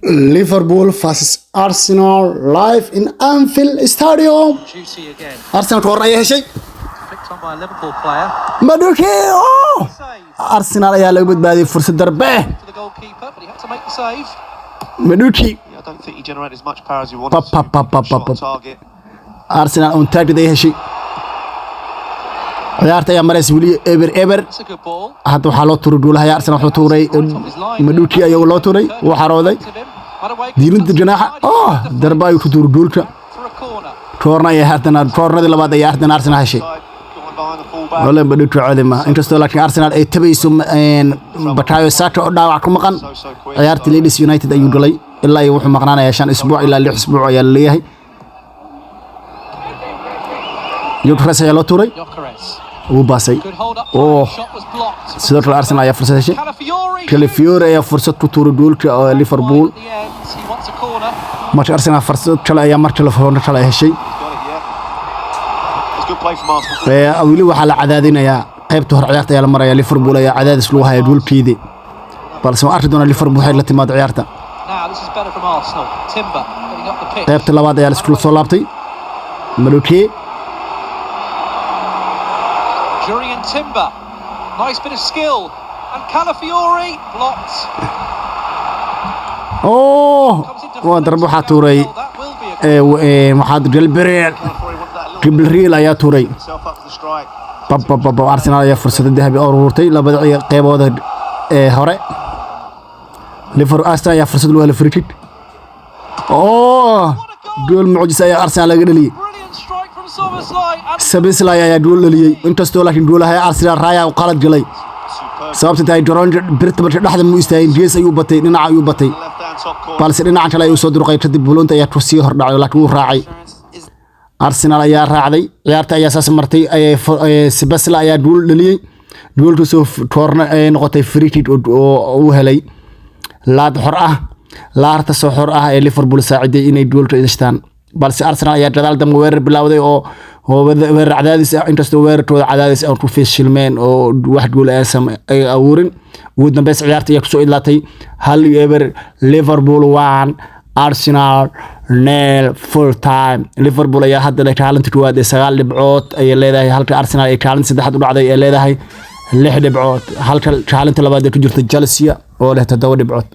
Liverpool versus Arsenal live in Anfield Stadium. Arsenal corner ayaa heshay. Madueke Arsenal ayaa laga badbaadiyay fursad darbe. Madueke. I don't think he generated as much power as he wanted to. Arsenal on target ay heshay. ciyaarta ayaa mareys wali eber hadda waxa loo tuuray goolaha Arsenal wuxuu tuuray Madueke ayaa loo tuuray wuu xarooday diilinta janaaxa darba ay ku tuuray goolka corner ayaa hadana cornerdii labaad ayaa hadana Arsenal heshay wala Madueke cadima inkastoo laakiin Arsenal ay tabayso Bakayo Saka oo dhaawac ku maqan ciyaarta Leeds United ayuu galay ilaa wuxuu maqnaanayaa 5 isbuuc ilaa 6 isbuuc ayaa leeyahay Gyökeres ayaa loo tuuray وباسي سيدك الأرسنال يا فرصة شيء كالفيوري يا فرصة كتور دول ليفربول ماتش أرسنال فرصة كلا يا ماتش ليفربول كلا هالشيء أولي وحلا عدادين يا قيب تهر عيارته يا المرة يا ليفربول يا عداد سلوها يا دول كيدي بس ما أرتدون ليفربول هاي التي ما عيارته قيب تلواد يا سكول صلابتي ملوكي Jurriën Timber, nice bit of skill, and Calafiori blocked. وضربوا حاتوري محمد جبريل يا توري بابا أرسنال يا فرصة الذهبية أورورتي لا بدأ قيب هذا هراء ليفر أسترا يا فرصة الوهلة فريكيك جول معجزة يا أرسنال قدلي سبيسلا يا جول لي انت استوى لكن جولها أرسنال رايا وقالت جلي سبب تاي جرون برت لحد مو يستاهل جيس أيوبتي ننا أيوبتي بالس ننا عن كلا يوسود رقية تدب بلون تيا توسيه هردا لكن هو راعي أرسنال يا راعي عيارت يا أساس مرتي أي سبيسلا يا جول لي جول تسوف كورنا نقطة فريكيك أو هلي لا بحرقة لا ارتسو حرقة ليفربول ساعدي إني جول تيدشتان balse Arsenal ayaa gadaal dam weerar bilowday oo weerar cadaadis inkastoo weerartooda cadaadis aan ku fashilmeen oo wax gool ay awuurin ugu dambeys ciyaarta ayaa ku soo idlaatay hal eber Liverpool 1 Arsenal 0 full time Liverpool ayaa hadda kaalinta koowaad ee 9 dhibcood ay leedahay halka Arsenal ay kaalinta saddexaad u dhacday ay leedahay 6 dhibcood halka kaalinta labaad ay ku jirto Chelsea oo leh 7 dhibcood